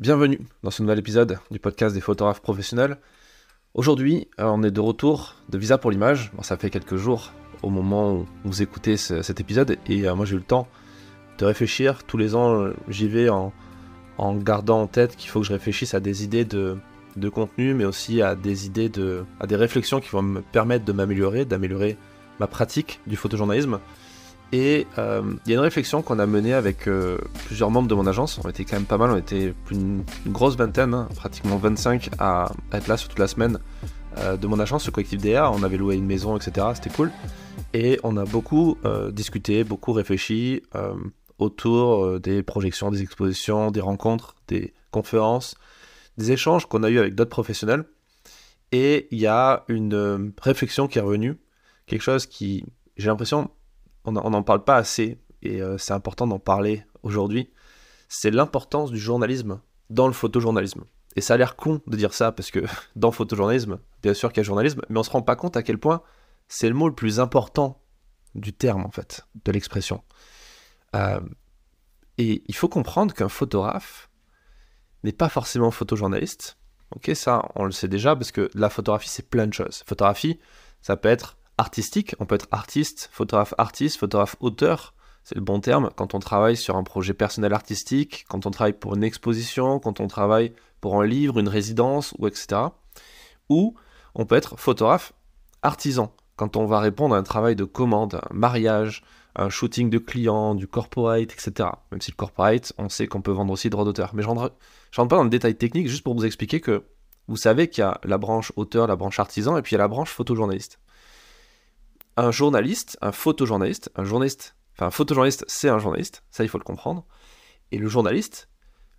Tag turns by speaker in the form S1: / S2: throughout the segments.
S1: Bienvenue dans ce nouvel épisode du podcast des photographes professionnels. Aujourd'hui, on est de retour de Visa pour l'image. Bon, ça fait quelques jours au moment où vous écoutez cet épisode et moi j'ai eu le temps de réfléchir. Tous les ans, j'y vais en gardant en tête qu'il faut que je réfléchisse à des idées de contenu, mais aussi à des idées à des réflexions qui vont me permettre d'améliorer ma pratique du photojournalisme. Et il y a une réflexion qu'on a menée avec plusieurs membres de mon agence. On était quand même pas mal, on était plus une grosse vingtaine, pratiquement 25 à être là sur toute la semaine de mon agence, le collectif DR. On avait loué une maison, etc. C'était cool. Et on a beaucoup discuté, beaucoup réfléchi autour des projections, des expositions, des rencontres, des conférences, des échanges qu'on a eu avec d'autres professionnels. Et il y a une réflexion qui est revenue, quelque chose qui, j'ai l'impression, on n'en parle pas assez, et c'est important d'en parler aujourd'hui, c'est l'importance du journalisme dans le photojournalisme. Et ça a l'air con de dire ça, parce que dans le photojournalisme, bien sûr qu'il y a journalisme, mais on se rend pas compte à quel point c'est le mot le plus important du terme, en fait, de l'expression. Et il faut comprendre qu'un photographe n'est pas forcément photojournaliste. Ok, ça, on le sait déjà, parce que la photographie, c'est plein de choses. Photographie, ça peut être artistique, on peut être artiste, photographe auteur, c'est le bon terme, quand on travaille sur un projet personnel artistique, quand on travaille pour une exposition, quand on travaille pour un livre, une résidence, ou etc. Ou on peut être photographe artisan, quand on va répondre à un travail de commande, un mariage, un shooting de client, du corporate, etc. Même si le corporate, on sait qu'on peut vendre aussi droit d'auteur. Mais je rentre pas dans le détail technique, juste pour vous expliquer que vous savez qu'il y a la branche auteur, la branche artisan, et puis il y a la branche photojournaliste. Un journaliste, un photojournaliste, un photojournaliste, c'est un journaliste, ça il faut le comprendre. Et le journaliste,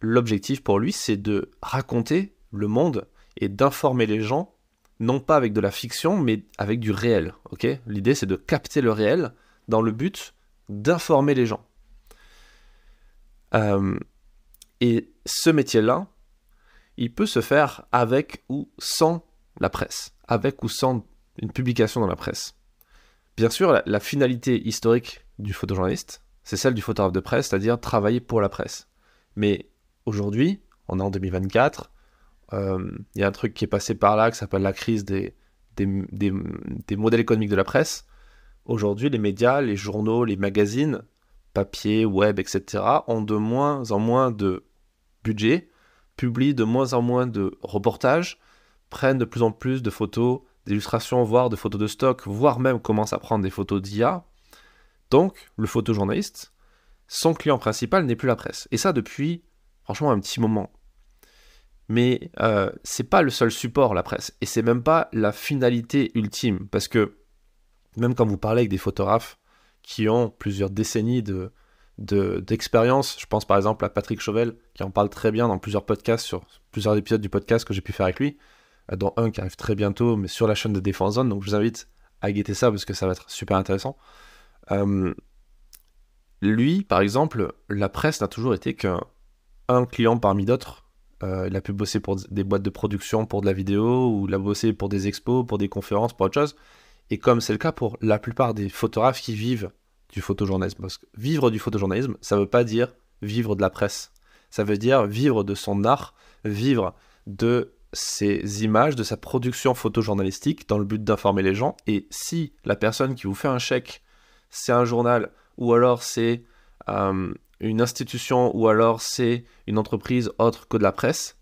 S1: l'objectif pour lui, c'est de raconter le monde et d'informer les gens, non pas avec de la fiction, mais avec du réel. Ok ? L'idée, c'est de capter le réel dans le but d'informer les gens. Et ce métier-là, il peut se faire avec ou sans la presse, avec ou sans une publication dans la presse. Bien sûr, la finalité historique du photojournaliste, c'est celle du photographe de presse, c'est-à-dire travailler pour la presse. Mais aujourd'hui, on est en 2024, il y a un truc qui est passé par là qui s'appelle la crise des modèles économiques de la presse. Aujourd'hui, les médias, les journaux, les magazines, papier, web, etc., ont de moins en moins de budget, publient de moins en moins de reportages, prennent de plus en plus de photos, d'illustrations, voire de photos de stock, voire même commencent à prendre des photos d'IA. Donc, le photojournaliste, son client principal n'est plus la presse. Et ça depuis, franchement, un petit moment. Mais c'est pas le seul support, la presse. Et c'est même pas la finalité ultime. Parce que, même quand vous parlez avec des photographes qui ont plusieurs décennies d'expérience, je pense par exemple à Patrick Chauvel, qui en parle très bien dans plusieurs podcasts, sur plusieurs épisodes du podcast que j'ai pu faire avec lui, dont un qui arrive très bientôt, mais sur la chaîne de Défense Zone, donc je vous invite à guetter ça, parce que ça va être super intéressant. Lui, par exemple, la presse n'a toujours été qu'un client parmi d'autres. Il a pu bosser pour des boîtes de production, pour de la vidéo, ou il a bossé pour des expos, pour des conférences, pour autre chose. Et comme c'est le cas pour la plupart des photographes qui vivent du photojournalisme. Parce que vivre du photojournalisme, ça ne veut pas dire vivre de la presse. Ça veut dire vivre de son art, vivre de ses images, de sa production photojournalistique dans le but d'informer les gens. Et si la personne qui vous fait un chèque, c'est un journal, ou alors c'est une institution, ou alors c'est une entreprise autre que de la presse,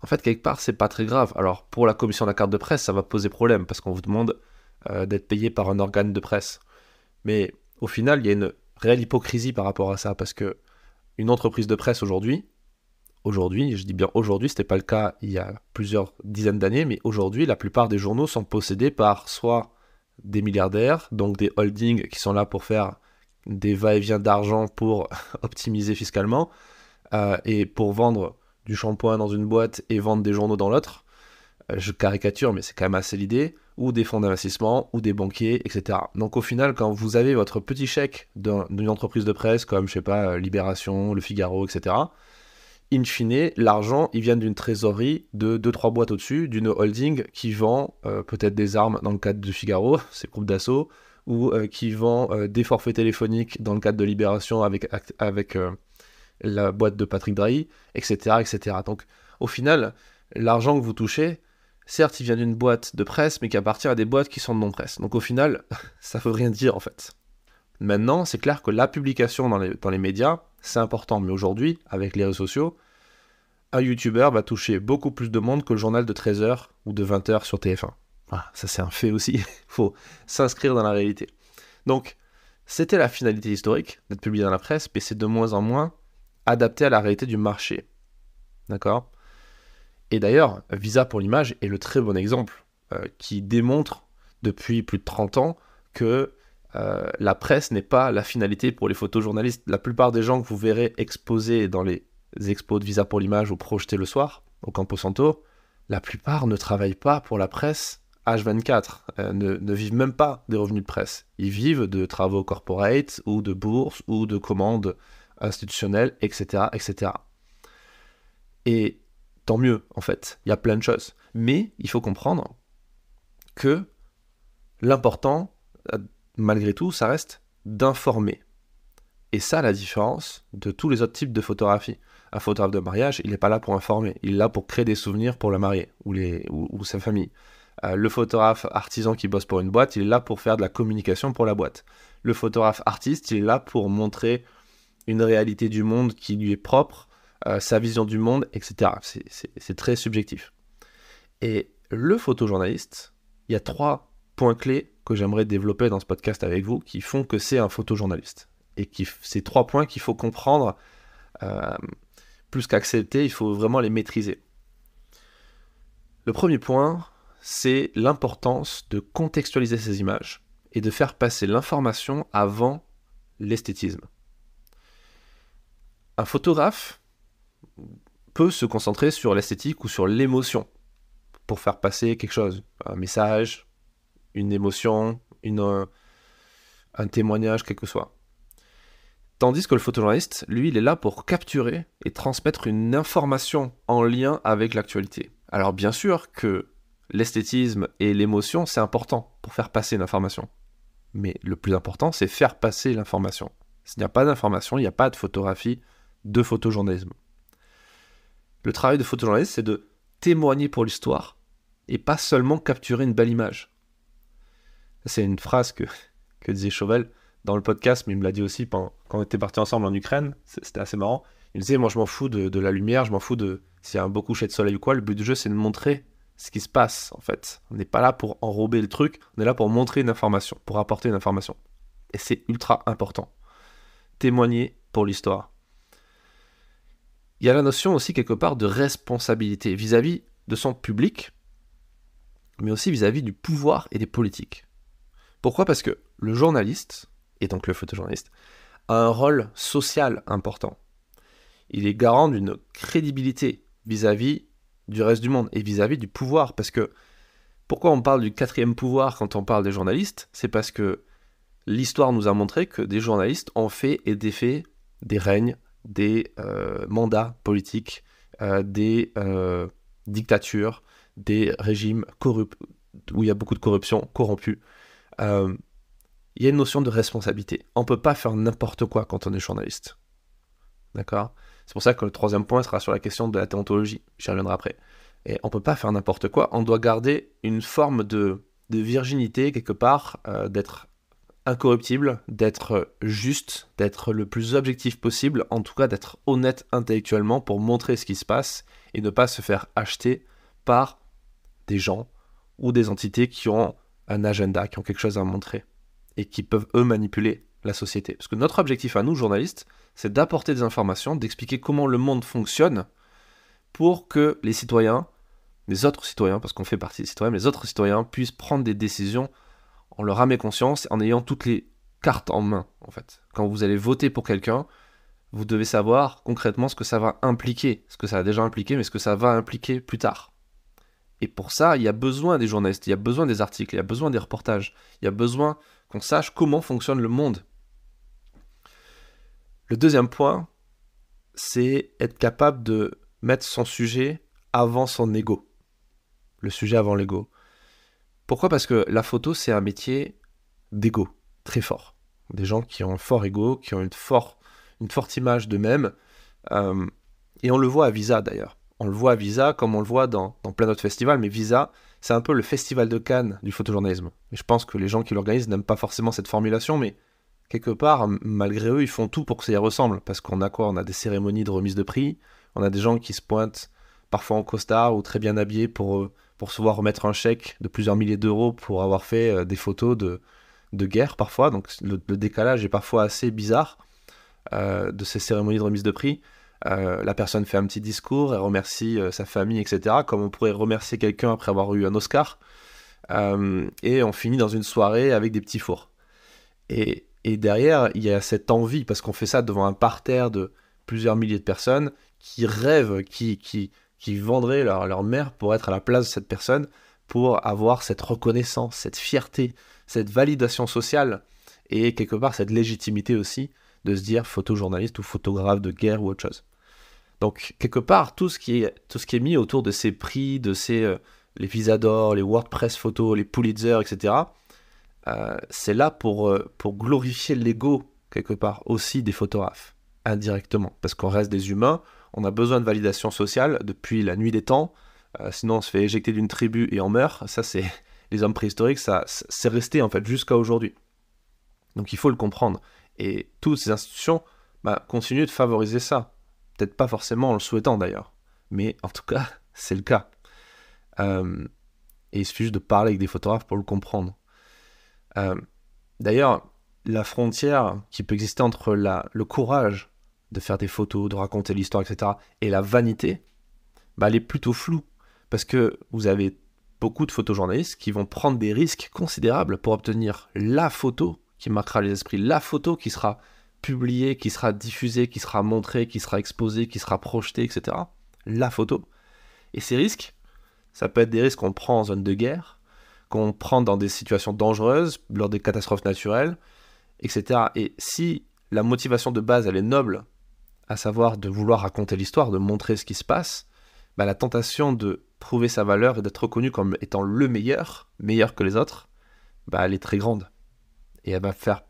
S1: en fait, quelque part, c'est pas très grave. Alors, pour la commission de la carte de presse, ça va poser problème, parce qu'on vous demande d'être payé par un organe de presse. Mais au final, il y a une réelle hypocrisie par rapport à ça, parce que une entreprise de presse aujourd'hui, je dis bien aujourd'hui, c'était pas le cas il y a plusieurs dizaines d'années, mais aujourd'hui, la plupart des journaux sont possédés par soit des milliardaires, donc des holdings qui sont là pour faire des va-et-vient d'argent pour optimiser fiscalement, et pour vendre du shampoing dans une boîte et vendre des journaux dans l'autre. Je caricature, mais c'est quand même assez l'idée, ou des fonds d'investissement, ou des banquiers, etc. Donc au final, quand vous avez votre petit chèque d'une entreprise de presse, comme, je sais pas, Libération, Le Figaro, etc., in fine, l'argent, il vient d'une trésorerie de 2-3 boîtes au-dessus, d'une holding qui vend peut-être des armes dans le cadre du Figaro, c'est le groupe d'assaut, ou qui vend des forfaits téléphoniques dans le cadre de Libération avec la boîte de Patrick Drahi, etc., etc. Donc, au final, l'argent que vous touchez, certes, il vient d'une boîte de presse, mais qui appartient à des boîtes qui sont de non-presse. Donc, au final, ça veut rien dire, en fait. Maintenant, c'est clair que la publication dans les médias, c'est important. Mais aujourd'hui, avec les réseaux sociaux, un YouTuber va toucher beaucoup plus de monde que le journal de 13h ou de 20h sur TF1. Ah, ça, c'est un fait aussi. Il faut s'inscrire dans la réalité. Donc, c'était la finalité historique d'être publié dans la presse, mais c'est de moins en moins adapté à la réalité du marché. D'accord ? Et d'ailleurs, Visa pour l'image est le très bon exemple qui démontre depuis plus de 30 ans que la presse n'est pas la finalité pour les photojournalistes. La plupart des gens que vous verrez exposés dans les expos de Visa pour l'image ou projetés le soir au Campo Santo, la plupart ne travaillent pas pour la presse H24, ne vivent même pas des revenus de presse. Ils vivent de travaux corporate ou de bourse ou de commandes institutionnelles, etc., etc. Et tant mieux, en fait, il y a plein de choses. Mais il faut comprendre que l'important, malgré tout, ça reste d'informer. Et ça, la différence de tous les autres types de photographie. Un photographe de mariage, il n'est pas là pour informer, il est là pour créer des souvenirs pour le marié ou sa famille. Le photographe artisan qui bosse pour une boîte, il est là pour faire de la communication pour la boîte. Le photographe artiste, il est là pour montrer une réalité du monde qui lui est propre, sa vision du monde, etc. C'est très subjectif. Et le photojournaliste, il y a 3 points clés que j'aimerais développer dans ce podcast avec vous qui font que c'est un photojournaliste. Et ces 3 points qu'il faut comprendre, plus qu'accepter, il faut vraiment les maîtriser. Le premier point, c'est l'importance de contextualiser ces images et de faire passer l'information avant l'esthétisme. Un photographe peut se concentrer sur l'esthétique ou sur l'émotion pour faire passer quelque chose, un message, une émotion, un témoignage, quel que soit. Tandis que le photojournaliste, lui, il est là pour capturer et transmettre une information en lien avec l'actualité. Alors bien sûr que l'esthétisme et l'émotion, c'est important pour faire passer l'information. Mais le plus important, c'est faire passer l'information. S'il n'y a pas d'information, il n'y a pas de photographie, de photojournalisme. Le travail de photojournaliste, c'est de témoigner pour l'histoire et pas seulement capturer une belle image. C'est une phrase que disait Chauvel dans le podcast, mais il me l'a dit aussi quand on était partis ensemble en Ukraine, c'était assez marrant. Il disait, moi je m'en fous de la lumière, je m'en fous de s'il y a un beau coucher de soleil ou quoi, le but du jeu c'est de montrer ce qui se passe en fait. On n'est pas là pour enrober le truc, on est là pour montrer une information, pour apporter une information. Et c'est ultra important. Témoigner pour l'histoire. Il y a la notion aussi quelque part de responsabilité vis-à-vis de son public, mais aussi vis-à-vis du pouvoir et des politiques. Pourquoi ? Parce que le journaliste, et donc le photojournaliste, a un rôle social important. Il est garant d'une crédibilité vis-à-vis du reste du monde et vis-à-vis du pouvoir. Parce que pourquoi on parle du 4e pouvoir quand on parle des journalistes ? C'est parce que l'histoire nous a montré que des journalistes ont fait et défait des règnes, des mandats politiques, des dictatures, des régimes corrupts, où il y a beaucoup de corruption, corrompus. Il y a une notion de responsabilité. On ne peut pas faire n'importe quoi quand on est journaliste. D'accord ? C'est pour ça que le 3e point sera sur la question de la déontologie. J'y reviendrai après. Et on ne peut pas faire n'importe quoi. On doit garder une forme de virginité, quelque part, d'être incorruptible, d'être juste, d'être le plus objectif possible, en tout cas d'être honnête intellectuellement pour montrer ce qui se passe et ne pas se faire acheter par des gens ou des entités qui ont un agenda, qui ont quelque chose à montrer et qui peuvent, eux, manipuler la société. Parce que notre objectif à nous, journalistes, c'est d'apporter des informations, d'expliquer comment le monde fonctionne pour que les citoyens, les autres citoyens, parce qu'on fait partie des citoyens, mais les autres citoyens puissent prendre des décisions en leur âme et conscience, en ayant toutes les cartes en main, en fait. Quand vous allez voter pour quelqu'un, vous devez savoir concrètement ce que ça va impliquer, ce que ça a déjà impliqué, mais ce que ça va impliquer plus tard. Et pour ça, il y a besoin des journalistes, il y a besoin des articles, il y a besoin des reportages, il y a besoin qu'on sache comment fonctionne le monde. Le 2e point, c'est être capable de mettre son sujet avant son ego. Le sujet avant l'ego. Pourquoi ? Parce que la photo, c'est un métier d'ego, très fort. Des gens qui ont un fort ego, qui ont une forte image d'eux-mêmes, Et on le voit à Visa d'ailleurs. On le voit à Visa comme on le voit dans plein d'autres festivals, mais Visa, c'est un peu le festival de Cannes du photojournalisme. Et je pense que les gens qui l'organisent n'aiment pas forcément cette formulation, mais quelque part, malgré eux, ils font tout pour que ça y ressemble. Parce qu'on a quoi? On a des cérémonies de remise de prix, on a des gens qui se pointent parfois en costard ou très bien habillés pour se voir remettre un chèque de plusieurs milliers d'euros pour avoir fait des photos de guerre parfois. Donc le décalage est parfois assez bizarre de ces cérémonies de remise de prix. La personne fait un petit discours, elle remercie sa famille, etc. Comme on pourrait remercier quelqu'un après avoir eu un Oscar. Et on finit dans une soirée avec des petits fours. Et derrière, il y a cette envie, parce qu'on fait ça devant un parterre de plusieurs milliers de personnes qui rêvent, qui vendraient leur mère pour être à la place de cette personne, pour avoir cette reconnaissance, cette fierté, cette validation sociale, et quelque part cette légitimité aussi de se dire photojournaliste ou photographe de guerre ou autre chose. Donc quelque part, tout ce qui est mis autour de ces prix, de ces les Visa d'or, les WordPress photos, les Pulitzer, etc., c'est là pour glorifier l'ego, quelque part, aussi des photographes, indirectement. Parce qu'on reste des humains, on a besoin de validation sociale depuis la nuit des temps, sinon on se fait éjecter d'une tribu et on meurt. Ça, c'est les hommes préhistoriques, ça, c'est resté en fait jusqu'à aujourd'hui. Donc il faut le comprendre. Et toutes ces institutions continuent de favoriser ça. Peut-être pas forcément en le souhaitant d'ailleurs, mais en tout cas, c'est le cas. Et il suffit juste de parler avec des photographes pour le comprendre. D'ailleurs, la frontière qui peut exister entre le courage de faire des photos, de raconter l'histoire, etc., et la vanité, elle est plutôt floue. Parce que vous avez beaucoup de photojournalistes qui vont prendre des risques considérables pour obtenir la photo qui marquera les esprits, la photo qui sera publiée, qui sera diffusée, qui sera montrée, qui sera exposée, qui sera projetée, etc. La photo. Et ces risques, ça peut être des risques qu'on prend en zone de guerre, qu'on prend dans des situations dangereuses, lors des catastrophes naturelles, etc. Et si la motivation de base, elle est noble, à savoir de vouloir raconter l'histoire, de montrer ce qui se passe, la tentation de prouver sa valeur et d'être reconnu comme étant le meilleur que les autres, elle est très grande. Et elle va faire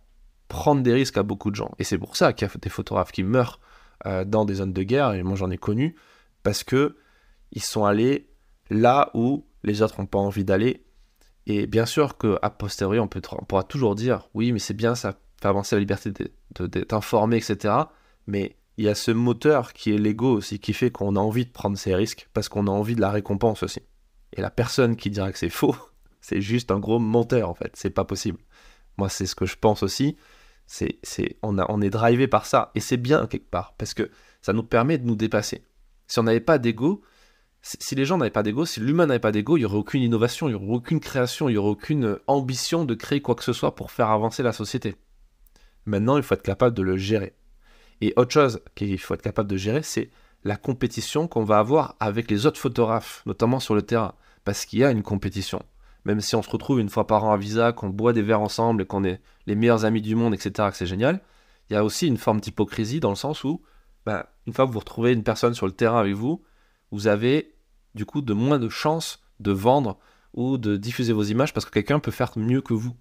S1: prendre des risques à beaucoup de gens. Et c'est pour ça qu'il y a des photographes qui meurent dans des zones de guerre, et moi j'en ai connu, parce que ils sont allés là où les autres n'ont pas envie d'aller. Et bien sûr qu'à posteriori, on pourra toujours dire, oui, mais c'est bien, ça fait avancer la liberté d'être informé, etc. Mais il y a ce moteur qui est l'ego aussi, qui fait qu'on a envie de prendre ces risques, parce qu'on a envie de la récompense aussi. Et la personne qui dira que c'est faux, c'est juste un gros menteur, en fait. C'est pas possible. Moi, c'est ce que je pense aussi. On est drivé par ça. Et c'est bien, quelque part, parce que ça nous permet de nous dépasser. Si on n'avait pas d'ego, si les gens n'avaient pas d'ego, si l'humain n'avait pas d'ego, il n'y aurait aucune innovation, il n'y aurait aucune création, il n'y aurait aucune ambition de créer quoi que ce soit pour faire avancer la société. Maintenant, il faut être capable de le gérer. Et autre chose qu'il faut être capable de gérer, c'est la compétition qu'on va avoir avec les autres photographes, notamment sur le terrain. Parce qu'il y a une compétition. Même si on se retrouve une fois par an à Visa, qu'on boit des verres ensemble et qu'on est les meilleurs amis du monde, etc., que c'est génial, il y a aussi une forme d'hypocrisie dans le sens où, une fois que vous retrouvez une personne sur le terrain avec vous, vous avez du coup de moins de chances de vendre ou de diffuser vos images parce que quelqu'un peut faire mieux que vous.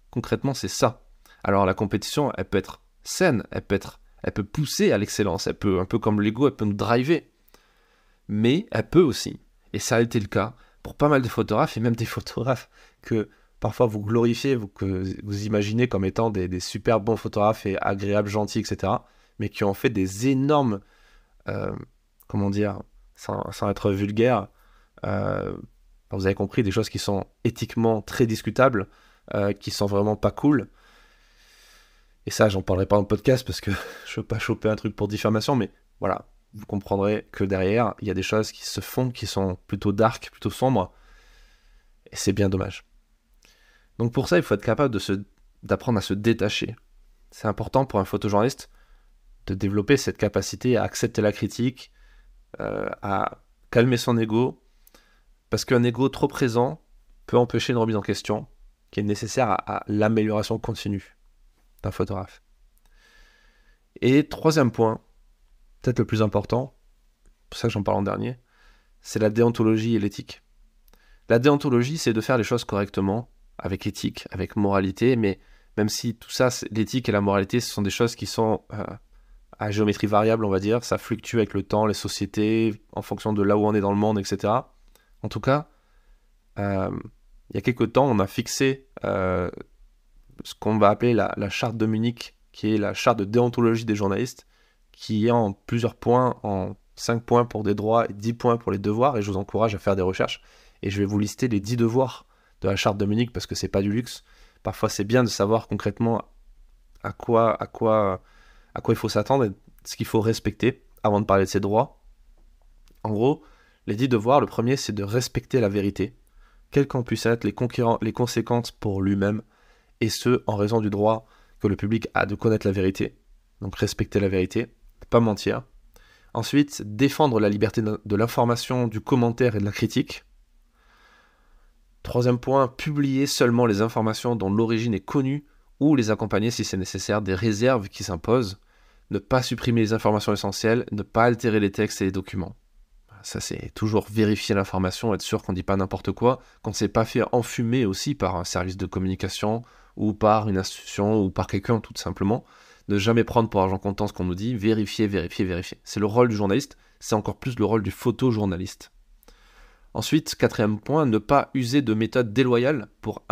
S1: Concrètement, c'est ça. Alors la compétition, elle peut être saine, elle peut pousser à l'excellence, elle peut, un peu comme l'ego, elle peut nous driver. Mais elle peut aussi, et ça a été le cas pour pas mal de photographes, et même des photographes que parfois vous glorifiez, que vous imaginez comme étant des super bons photographes et agréables, gentils, etc., mais qui ont fait des énormes, comment dire, sans être vulgaire, vous avez compris, des choses qui sont éthiquement très discutables, qui sont vraiment pas cool. Et ça, j'en parlerai pas dans le podcast parce que je veux pas choper un truc pour diffamation, mais voilà, vous comprendrez que derrière, il y a des choses qui se font, qui sont plutôt dark, plutôt sombres, et c'est bien dommage. Donc pour ça, il faut être capable d'apprendre à se détacher. C'est important pour un photojournaliste de développer cette capacité à accepter la critique, à calmer son ego, parce qu'un ego trop présent peut empêcher une remise en question qui est nécessaire à l'amélioration continue d'un photographe. Et troisième point, peut-être le plus important, c'est pour ça que j'en parle en dernier, c'est la déontologie et l'éthique. La déontologie, c'est de faire les choses correctement, avec éthique, avec moralité, mais même si tout ça, l'éthique et la moralité, ce sont des choses qui sont à géométrie variable, on va dire. Ça fluctue avec le temps, les sociétés, en fonction de là où on est dans le monde, etc. En tout cas, il y a quelques temps, on a fixé ce qu'on va appeler la charte de Munich, qui est la charte de déontologie des journalistes, qui est en plusieurs points, en 5 points pour des droits et 10 points pour les devoirs, et je vous encourage à faire des recherches. Et je vais vous lister les 10 devoirs de la charte de Munich, parce que c'est pas du luxe. Parfois, c'est bien de savoir concrètement à quoi il faut s'attendre et ce qu'il faut respecter avant de parler de ses droits. En gros, les 10 devoirs, le premier, c'est de respecter la vérité, quelles qu'en puissent être les conséquences pour lui-même, et ce, en raison du droit que le public a de connaître la vérité. Donc respecter la vérité, pas mentir. Ensuite, défendre la liberté de l'information, du commentaire et de la critique. Troisième point, publier seulement les informations dont l'origine est connue ou les accompagner, si c'est nécessaire, des réserves qui s'imposent. Ne pas supprimer les informations essentielles, ne pas altérer les textes et les documents. Ça, c'est toujours vérifier l'information, être sûr qu'on ne dit pas n'importe quoi, qu'on ne s'est pas fait enfumer aussi par un service de communication ou par une institution ou par quelqu'un tout simplement. Ne jamais prendre pour argent comptant ce qu'on nous dit, vérifier. C'est le rôle du journaliste, c'est encore plus le rôle du photojournaliste. Ensuite, quatrième point, ne pas user de méthodes déloyales pour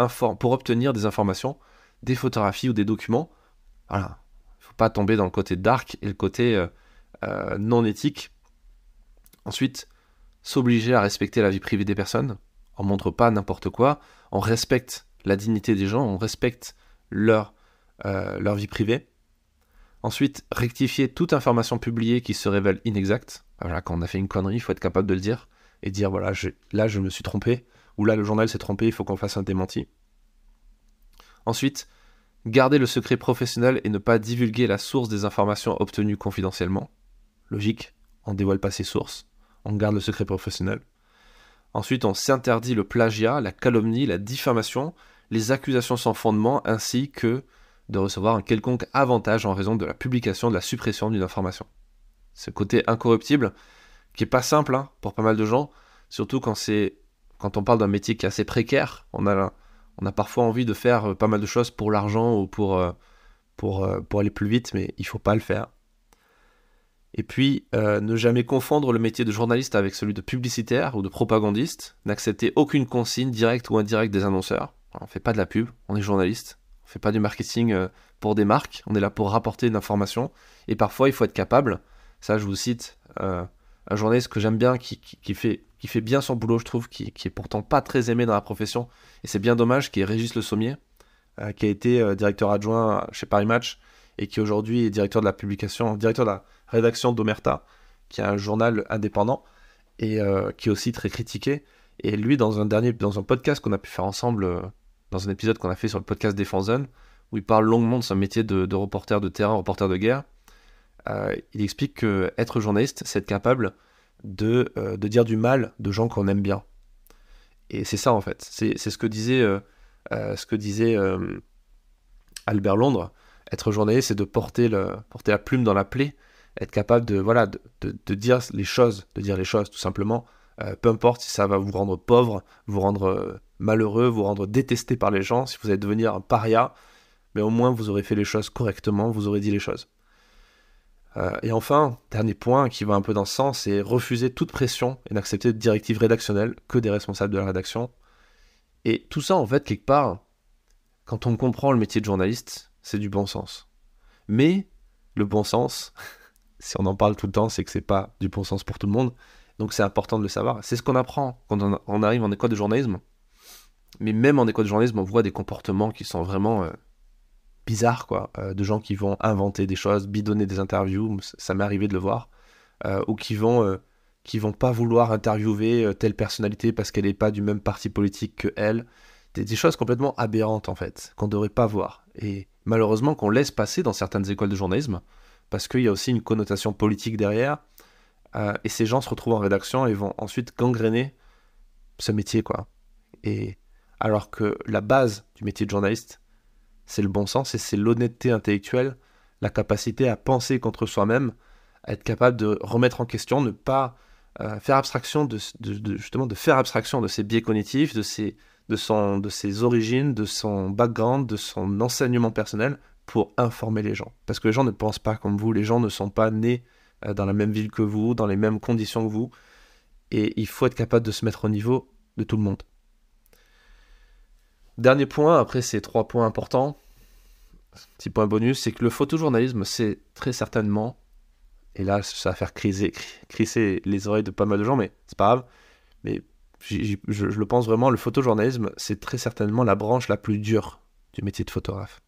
S1: obtenir des informations, des photographies ou des documents. Voilà, il ne faut pas tomber dans le côté dark et le côté non éthique. Ensuite, s'obliger à respecter la vie privée des personnes. On ne montre pas n'importe quoi, on respecte la dignité des gens, on respecte leur vie privée. Ensuite, rectifier toute information publiée qui se révèle inexacte. Voilà, quand on a fait une connerie, il faut être capable de le dire et dire voilà, là je me suis trompé, ou là le journal s'est trompé, il faut qu'on fasse un démenti. Ensuite, garder le secret professionnel et ne pas divulguer la source des informations obtenues confidentiellement. Logique, on ne dévoile pas ses sources, on garde le secret professionnel. Ensuite, on s'interdit le plagiat, la calomnie, la diffamation, les accusations sans fondement, ainsi que de recevoir un quelconque avantage en raison de la publication, de la suppression d'une information. Ce côté incorruptible, qui est pas simple pour pas mal de gens, surtout quand on parle d'un métier qui est assez précaire, on a parfois envie de faire pas mal de choses pour l'argent ou pour aller plus vite, mais il faut pas le faire. Et puis, ne jamais confondre le métier de journaliste avec celui de publicitaire ou de propagandiste, n'accepter aucune consigne directe ou indirecte des annonceurs. On ne fait pas de la pub, on est journaliste, on ne fait pas du marketing pour des marques, on est là pour rapporter une information, et parfois il faut être capable, ça je vous cite, un journaliste que j'aime bien, qui fait bien son boulot, je trouve, qui est pourtant pas très aimé dans la profession, et c'est bien dommage, qui est Régis Le Sommier, qui a été directeur adjoint chez Paris Match, et qui aujourd'hui est directeur de la rédaction d'Omerta, qui est un journal indépendant, et qui est aussi très critiqué. Et lui, dans un podcast qu'on a pu faire ensemble, dans un épisode qu'on a fait sur le podcast Défense Zone, où il parle longuement de son métier de reporter de terrain, reporter de guerre, il explique que être journaliste, c'est être capable de dire du mal de gens qu'on aime bien. Et c'est ça en fait. C'est ce que disait Albert Londres. Être journaliste, c'est de porter la plume dans la plaie, être capable de dire les choses, tout simplement. Peu importe si ça va vous rendre pauvre, vous rendre malheureux, vous rendre détesté par les gens, si vous allez devenir un paria, mais au moins vous aurez fait les choses correctement, vous aurez dit les choses. Et enfin, dernier point qui va un peu dans ce sens, c'est refuser toute pression et n'accepter de directives rédactionnelles que des responsables de la rédaction. Et tout ça, en fait, quelque part, quand on comprend le métier de journaliste, c'est du bon sens. Mais le bon sens, si on en parle tout le temps, c'est que c'est pas du bon sens pour tout le monde. Donc c'est important de le savoir. C'est ce qu'on apprend quand on arrive en école de journalisme. Mais même en école de journalisme, on voit des comportements qui sont vraiment bizarres, quoi. De gens qui vont inventer des choses, bidonner des interviews, ça m'est arrivé de le voir. Ou qui vont pas vouloir interviewer telle personnalité parce qu'elle n'est pas du même parti politique que elle. Des choses complètement aberrantes, en fait, qu'on ne devrait pas voir. Et malheureusement, qu'on laisse passer dans certaines écoles de journalisme, parce qu'il y a aussi une connotation politique derrière, et ces gens se retrouvent en rédaction et vont ensuite gangréner ce métier, quoi. Et alors que la base du métier de journaliste, c'est le bon sens et c'est l'honnêteté intellectuelle, la capacité à penser contre soi-même, à être capable de remettre en question, ne pas faire abstraction justement de faire abstraction de ses biais cognitifs, de ses origines, de son background, de son enseignement personnel, pour informer les gens. Parce que les gens ne pensent pas comme vous, les gens ne sont pas nés dans la même ville que vous, dans les mêmes conditions que vous, et il faut être capable de se mettre au niveau de tout le monde. Dernier point, après ces 3 points importants, petit point bonus, c'est que le photojournalisme, c'est très certainement, et là ça va faire crisser les oreilles de pas mal de gens, mais c'est pas grave, mais je le pense vraiment, le photojournalisme, c'est très certainement la branche la plus dure du métier de photographe.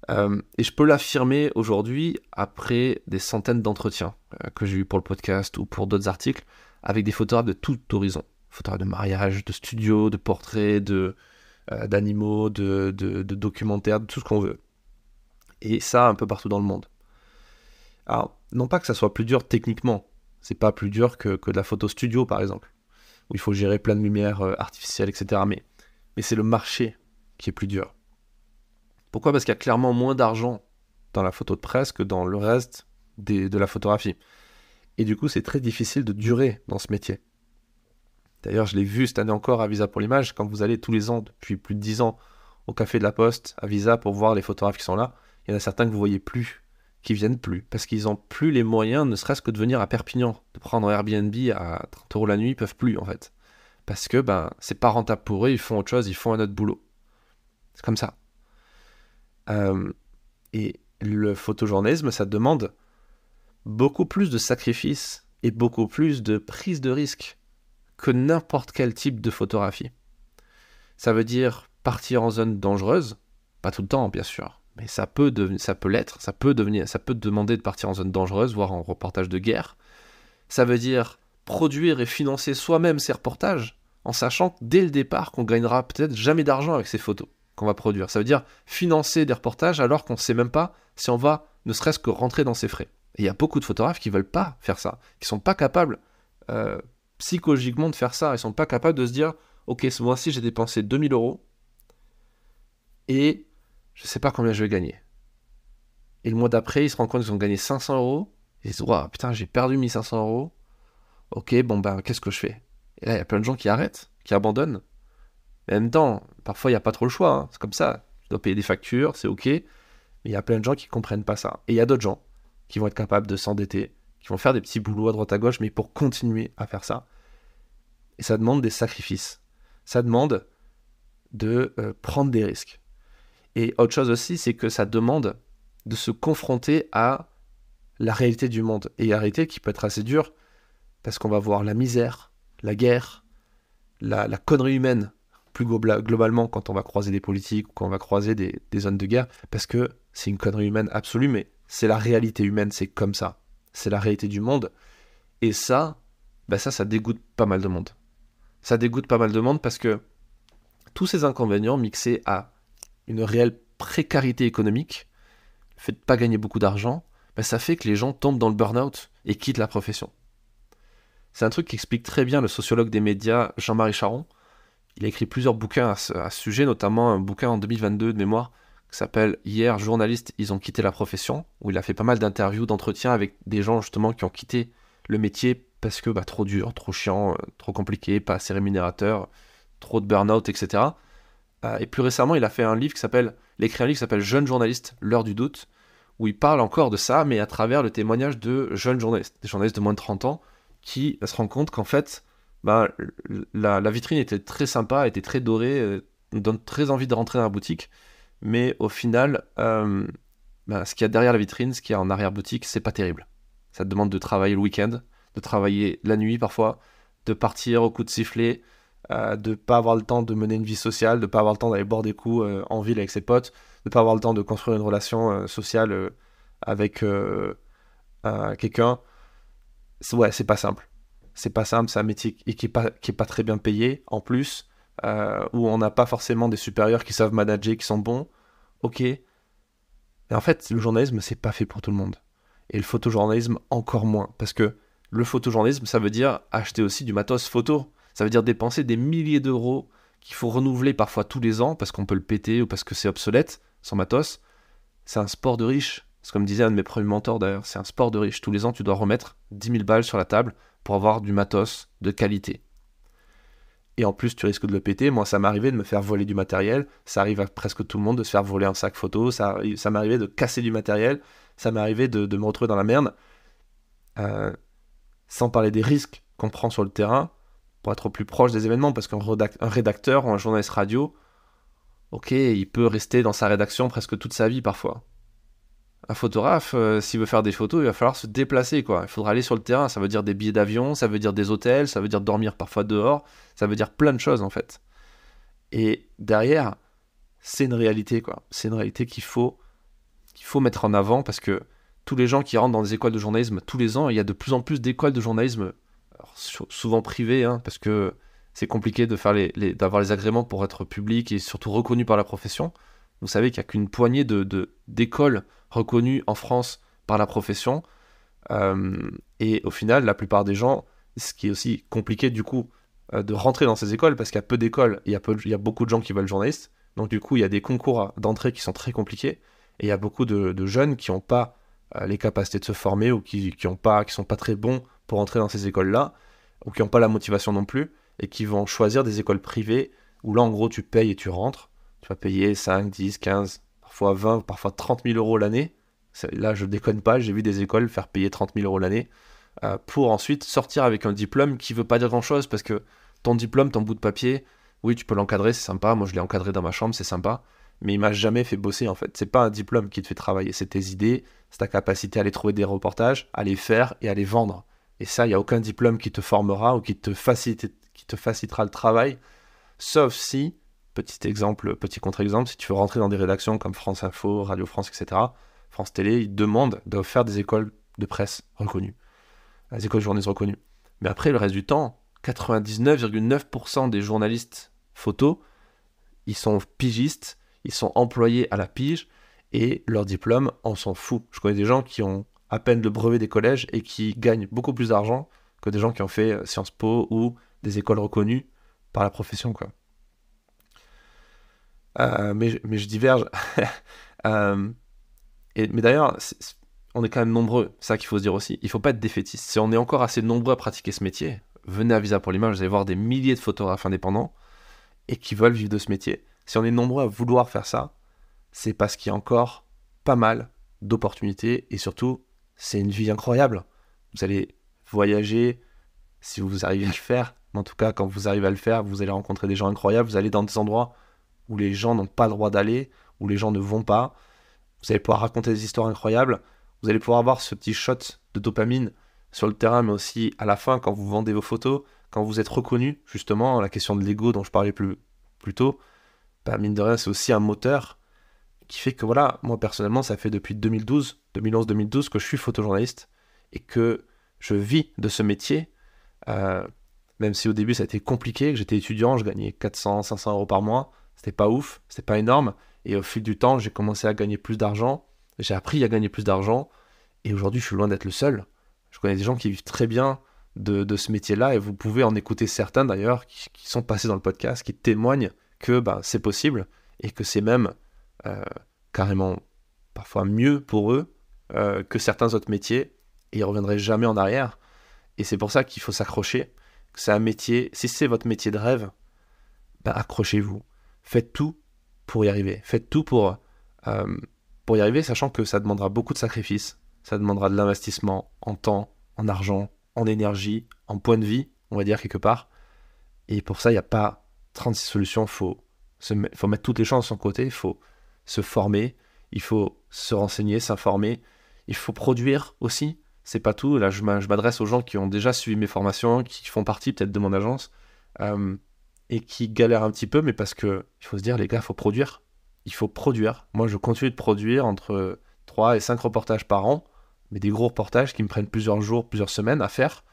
S1: Et je peux l'affirmer aujourd'hui après des centaines d'entretiens que j'ai eu pour le podcast ou pour d'autres articles avec des photographes de tout horizon. Photographes de mariage, de studio, de portraits, d'animaux, de documentaires, de tout ce qu'on veut. Et ça un peu partout dans le monde. Alors, non pas que ça soit plus dur techniquement, c'est pas plus dur que de la photo studio par exemple, où il faut gérer plein de lumière artificielle, etc. Mais c'est le marché qui est plus dur. Pourquoi ? Parce qu'il y a clairement moins d'argent dans la photo de presse que dans le reste de la photographie. Et du coup, c'est très difficile de durer dans ce métier. D'ailleurs, je l'ai vu cette année encore à Visa pour l'image, quand vous allez tous les ans, depuis plus de 10 ans, au Café de la Poste, à Visa, pour voir les photographes qui sont là, il y en a certains que vous voyez plus, qui viennent plus, parce qu'ils n'ont plus les moyens, ne serait-ce que de venir à Perpignan, de prendre Airbnb à 30 € la nuit, ils peuvent plus en fait. Parce que c'est pas rentable pour eux, ils font autre chose, ils font un autre boulot. C'est comme ça. Et le photojournalisme, ça demande beaucoup plus de sacrifices et beaucoup plus de prise de risque que n'importe quel type de photographie. Ça veut dire partir en zone dangereuse, pas tout le temps bien sûr, mais ça peut l'être, ça peut demander de partir en zone dangereuse, voire en reportage de guerre. Ça veut dire produire et financer soi-même ces reportages, en sachant dès le départ qu'on gagnera peut-être jamais d'argent avec ces photos qu'on va produire. Ça veut dire financer des reportages alors qu'on ne sait même pas si on va ne serait-ce que rentrer dans ses frais. Et il y a beaucoup de photographes qui ne veulent pas faire ça, qui ne sont pas capables psychologiquement de faire ça. Ils ne sont pas capables de se dire « Ok, ce mois-ci, j'ai dépensé 2000 € et je ne sais pas combien je vais gagner. » Et le mois d'après, ils se rendent compte qu'ils ont gagné 500 €. Ils se disent « Waouh, putain, j'ai perdu 1500 €. Ok, qu'est-ce que je fais ?» Et là, il y a plein de gens qui arrêtent, qui abandonnent. Mais en même temps, parfois, il n'y a pas trop le choix. Hein. C'est comme ça. Tu dois payer des factures, c'est ok. Mais il y a plein de gens qui ne comprennent pas ça. Et il y a d'autres gens qui vont être capables de s'endetter, qui vont faire des petits boulots à droite à gauche, mais pour continuer à faire ça. Et ça demande des sacrifices. Ça demande de prendre des risques. Et autre chose aussi, c'est que ça demande de se confronter à la réalité du monde. Et la réalité qui peut être assez dure, parce qu'on va voir la misère, la guerre, la connerie humaine, plus globalement quand on va croiser des politiques ou quand on va croiser des zones de guerre, parce que c'est une connerie humaine absolue, mais c'est la réalité humaine, c'est comme ça. C'est la réalité du monde. Et ça dégoûte pas mal de monde. Ça dégoûte pas mal de monde parce que tous ces inconvénients mixés à une réelle précarité économique, le fait de ne pas gagner beaucoup d'argent, ça fait que les gens tombent dans le burn-out et quittent la profession. C'est un truc qui explique très bien le sociologue des médias Jean-Marie Charon. Il a écrit plusieurs bouquins à ce sujet, notamment un bouquin en 2022 de mémoire qui s'appelle « Hier, journalistes, ils ont quitté la profession », où il a fait pas mal d'interviews, d'entretiens avec des gens justement qui ont quitté le métier parce que trop dur, trop chiant, trop compliqué, pas assez rémunérateur, trop de burn-out, etc. Et plus récemment, il a écrit un livre qui s'appelle « Jeunes journalistes, l'heure du doute », où il parle encore de ça, mais à travers le témoignage de jeunes journalistes, des journalistes de moins de 30 ans, qui se rendent compte qu'en fait, la vitrine était très sympa, était très dorée, donne très envie de rentrer dans la boutique, mais au final, ce qu'il y a derrière la vitrine, ce qu'il y a en arrière-boutique, c'est pas terrible. Ça te demande de travailler le week-end, de travailler la nuit parfois, de partir au coup de sifflet, de pas avoir le temps de mener une vie sociale, de pas avoir le temps d'aller boire des coups en ville avec ses potes, de pas avoir le temps de construire une relation sociale avec quelqu'un. C'est pas simple. C'est pas simple, c'est un métier qui est pas très bien payé, en plus, où on n'a pas forcément des supérieurs qui savent manager, qui sont bons. Ok. Mais en fait, le journalisme, c'est pas fait pour tout le monde. Et le photojournalisme, encore moins. Parce que le photojournalisme, ça veut dire acheter aussi du matos photo. Ça veut dire dépenser des milliers d'euros qu'il faut renouveler parfois tous les ans parce qu'on peut le péter ou parce que c'est obsolète, son matos. C'est un sport de riche. C'est comme disait un de mes premiers mentors d'ailleurs, c'est un sport de riche. Tous les ans, tu dois remettre 10 000 balles sur la table pour avoir du matos de qualité. et en plus tu risques de le péter. Moi, ça m'arrivait de me faire voler du matériel, ça arrive à presque tout le monde de se faire voler un sac photo, ça m'arrivait de casser du matériel, ça m'arrivait de me retrouver dans la merde, sans parler des risques qu'on prend sur le terrain pour être au plus proche des événements, parce qu'un rédacteur ou un journaliste radio, ok, il peut rester dans sa rédaction presque toute sa vie parfois. Un photographe, s'il veut faire des photos, il va falloir se déplacer, quoi. Il faudra aller sur le terrain, ça veut dire des billets d'avion, ça veut dire des hôtels, ça veut dire dormir parfois dehors, ça veut dire plein de choses en fait. Et derrière, c'est une réalité, quoi. C'est une réalité qu'il faut mettre en avant, parce que tous les gens qui rentrent dans des écoles de journalisme, tous les ans, il y a de plus en plus d'écoles de journalisme, alors, souvent privées, hein, parce que c'est compliqué de faire d'avoir les agréments pour être public et surtout reconnu par la profession. Vous savez qu'il n'y a qu'une poignée d'écoles reconnues en France par la profession. Et au final, la plupart des gens, ce qui est aussi compliqué du coup, de rentrer dans ces écoles, parce qu'il y a peu d'écoles, il y a beaucoup de gens qui veulent journaliste. Donc du coup, il y a des concours d'entrée qui sont très compliqués. Et il y a beaucoup de jeunes qui n'ont pas les capacités de se former, ou qui sont pas très bons pour entrer dans ces écoles-là, ou qui n'ont pas la motivation non plus, et qui vont choisir des écoles privées, où là, en gros, tu payes et tu rentres. Tu vas payer 5, 10, 15, parfois 20, parfois 30 000 euros l'année. Là, je déconne pas, j'ai vu des écoles faire payer 30 000 euros l'année, pour ensuite sortir avec un diplôme qui veut pas dire grand-chose, parce que ton diplôme, ton bout de papier, oui, tu peux l'encadrer, c'est sympa. Moi, je l'ai encadré dans ma chambre, c'est sympa. Mais il m'a jamais fait bosser, en fait. C'est pas un diplôme qui te fait travailler, c'est tes idées, c'est ta capacité à aller trouver des reportages, à les faire et à les vendre. Et ça, il n'y a aucun diplôme qui te formera ou qui te facilitera le travail, sauf si, petit exemple, petit contre-exemple, si tu veux rentrer dans des rédactions comme France Info, Radio France, etc., France Télé, ils demandent de faire des écoles de presse reconnues, des écoles de journalisme reconnues. Mais après, le reste du temps, 99,9% des journalistes photo, ils sont pigistes, ils sont employés à la pige, et leur diplôme, on s'en fout. Je connais des gens qui ont à peine le brevet des collèges et qui gagnent beaucoup plus d'argent que des gens qui ont fait Sciences Po ou des écoles reconnues par la profession, quoi. Mais je diverge. Euh, mais d'ailleurs, on est quand même nombreux, c'est ça qu'il faut se dire aussi. Il faut pas être défaitiste. Si on est encore assez nombreux à pratiquer ce métier, venez à Visa pour l'image, vous allez voir des milliers de photographes indépendants et qui veulent vivre de ce métier. Si on est nombreux à vouloir faire ça, c'est parce qu'il y a encore pas mal d'opportunités, et surtout, c'est une vie incroyable. Vous allez voyager, si vous arrivez à le faire, mais en tout cas, quand vous arrivez à le faire, vous allez rencontrer des gens incroyables, vous allez dans des endroits où les gens n'ont pas le droit d'aller, où les gens ne vont pas, vous allez pouvoir raconter des histoires incroyables, vous allez pouvoir avoir ce petit shot de dopamine sur le terrain, mais aussi à la fin, quand vous vendez vos photos, quand vous êtes reconnu, justement, la question de l'ego dont je parlais plus tôt, bah, mine de rien, c'est aussi un moteur qui fait que, voilà, moi personnellement, ça fait depuis 2011-2012 que je suis photojournaliste, et que je vis de ce métier, même si au début ça a été compliqué, que j'étais étudiant, je gagnais 400-500 euros par mois, c'était pas ouf, c'était pas énorme, et au fil du temps, j'ai commencé à gagner plus d'argent, j'ai appris à gagner plus d'argent, et aujourd'hui, je suis loin d'être le seul. Je connais des gens qui vivent très bien de ce métier-là, et vous pouvez en écouter certains d'ailleurs, qui sont passés dans le podcast, qui témoignent que bah, c'est possible, et que c'est même carrément parfois mieux pour eux que certains autres métiers, et ils reviendraient jamais en arrière. Et c'est pour ça qu'il faut s'accrocher, que c'est un métier, si c'est votre métier de rêve, bah, accrochez-vous, faites tout pour y arriver, faites tout pour y arriver, sachant que ça demandera beaucoup de sacrifices, ça demandera de l'investissement en temps, en argent, en énergie, en point de vie, on va dire quelque part, et pour ça il n'y a pas 36 solutions, faut mettre toutes les chances de son côté, il faut se former, il faut se renseigner, s'informer, il faut produire aussi, c'est pas tout. Là je m'adresse aux gens qui ont déjà suivi mes formations, qui font partie peut-être de mon agence, et qui galèrent un petit peu, mais parce que il faut se dire, les gars, il faut produire. Moi je continue de produire entre 3 et 5 reportages par an, mais des gros reportages qui me prennent plusieurs jours, plusieurs semaines à faire,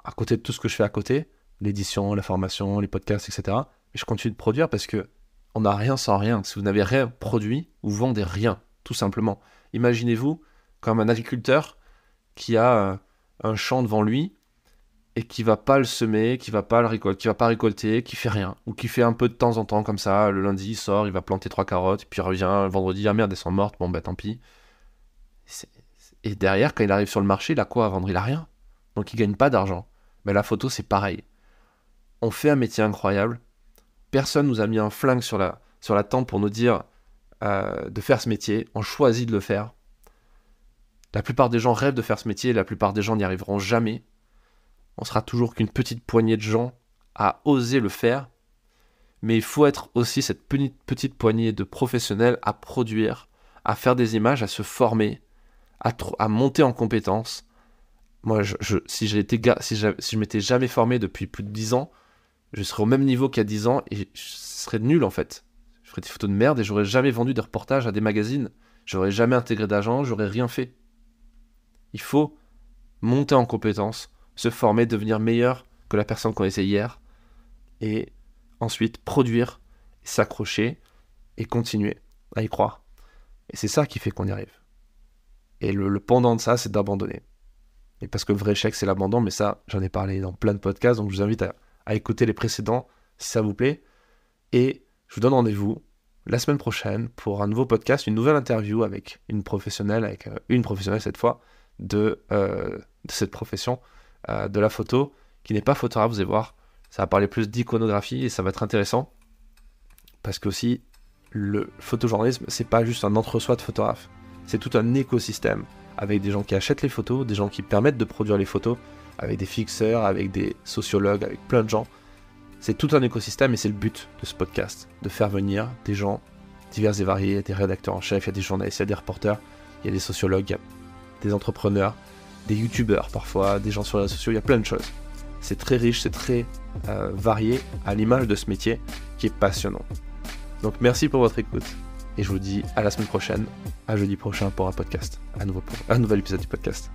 S1: à côté de tout ce que je fais à côté, l'édition, la formation, les podcasts, etc. Mais je continue de produire parce que on n'a rien sans rien. Si vous n'avez rien produit, vous vendez rien, tout simplement. Imaginez-vous comme un agriculteur qui a un champ devant lui et qui va pas le semer, qui va pas récolter, qui fait rien, ou qui fait un peu de temps en temps comme ça. Le lundi il sort, il va planter 3 carottes, puis il revient le vendredi, ah merde, elles sont mortes, bon bah tant pis. Et derrière, quand il arrive sur le marché, il a quoi à vendre? Il a rien. Donc il gagne pas d'argent. Mais la photo, c'est pareil. on fait un métier incroyable. Personne nous a mis un flingue sur la tempe pour nous dire de faire ce métier. On choisit de le faire. La plupart des gens rêvent de faire ce métier, la plupart des gens n'y arriveront jamais. On sera toujours qu'une petite poignée de gens à oser le faire. Mais il faut être aussi cette petite poignée de professionnels à produire, à faire des images, à se former, à monter en compétences. Moi, si je m'étais jamais formé depuis plus de 10 ans, je serais au même niveau qu'il y a 10 ans et je serais nul en fait. Je ferais des photos de merde et j'aurais jamais vendu des reportages à des magazines. J'aurais jamais intégré d'agent, j'aurais rien fait. Il faut monter en compétences, se former, devenir meilleur que la personne qu'on était hier et ensuite produire, s'accrocher et continuer à y croire. Et c'est ça qui fait qu'on y arrive. Et le pendant de ça, c'est d'abandonner. Et parce que le vrai échec, c'est l'abandon, mais ça, j'en ai parlé dans plein de podcasts, donc je vous invite à écouter les précédents si ça vous plaît. Et je vous donne rendez-vous la semaine prochaine pour un nouveau podcast, une nouvelle interview avec une professionnelle cette fois, de cette profession de la photo, qui n'est pas photographe, vous allez voir. Ça va parler plus d'iconographie et ça va être intéressant. Parce que aussi, le photojournalisme, c'est pas juste un entre-soi de photographe. C'est tout un écosystème avec des gens qui achètent les photos, des gens qui permettent de produire les photos, avec des fixeurs, avec des sociologues, avec plein de gens. C'est tout un écosystème et c'est le but de ce podcast, de faire venir des gens divers et variés, il y a des rédacteurs en chef, il y a des journalistes, il y a des reporters, il y a des sociologues, il y a des entrepreneurs, des youtubeurs parfois, des gens sur les réseaux sociaux, il y a plein de choses. C'est très riche, c'est très varié à l'image de ce métier qui est passionnant. Donc merci pour votre écoute et je vous dis à la semaine prochaine, à jeudi prochain pour un podcast, un nouvel épisode du podcast.